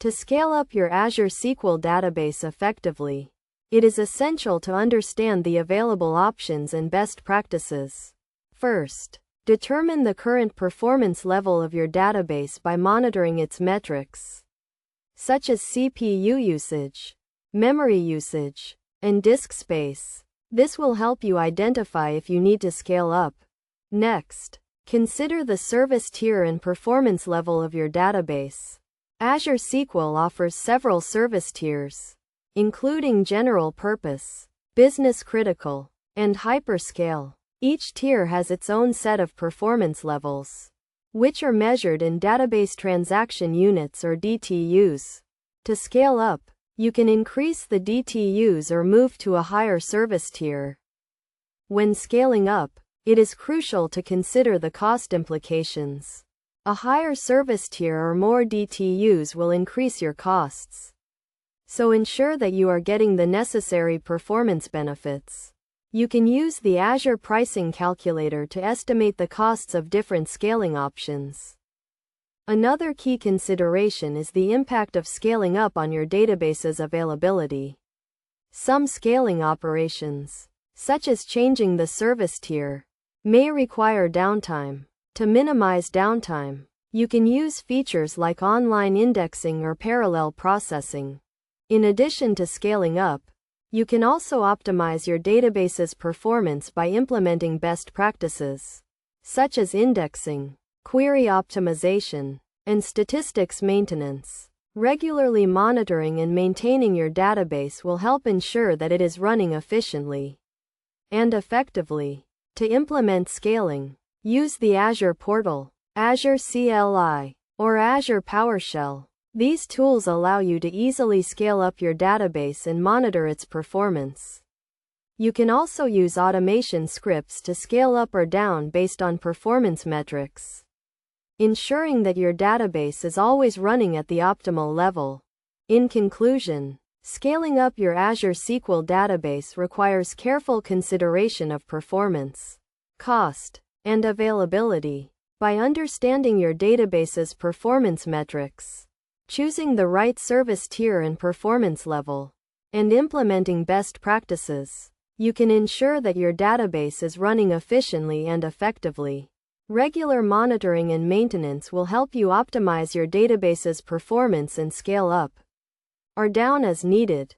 To scale up your Azure SQL database effectively, it is essential to understand the available options and best practices. First, determine the current performance level of your database by monitoring its metrics, such as CPU usage, memory usage, and disk space. This will help you identify if you need to scale up. Next, consider the service tier and performance level of your database. Azure SQL offers several service tiers, including general purpose, business critical, and hyperscale. Each tier has its own set of performance levels, which are measured in database transaction units or DTUs. To scale up, you can increase the DTUs or move to a higher service tier. When scaling up, it is crucial to consider the cost implications. A higher service tier or more DTUs will increase your costs. So ensure that you are getting the necessary performance benefits. You can use the Azure pricing calculator to estimate the costs of different scaling options. Another key consideration is the impact of scaling up on your database's availability. Some scaling operations, such as changing the service tier, may require downtime. To minimize downtime, you can use features like online indexing or parallel processing. In addition to scaling up, you can also optimize your database's performance by implementing best practices, such as indexing, query optimization, and statistics maintenance. Regularly monitoring and maintaining your database will help ensure that it is running efficiently and effectively. To implement scaling, use the Azure Portal, Azure CLI, or Azure PowerShell. These tools allow you to easily scale up your database and monitor its performance. You can also use automation scripts to scale up or down based on performance metrics, ensuring that your database is always running at the optimal level. In conclusion, scaling up your Azure SQL database requires careful consideration of performance, cost, and availability. By understanding your database's performance metrics, choosing the right service tier and performance level, and implementing best practices, you can ensure that your database is running efficiently and effectively. Regular monitoring and maintenance will help you optimize your database's performance and scale up or down as needed.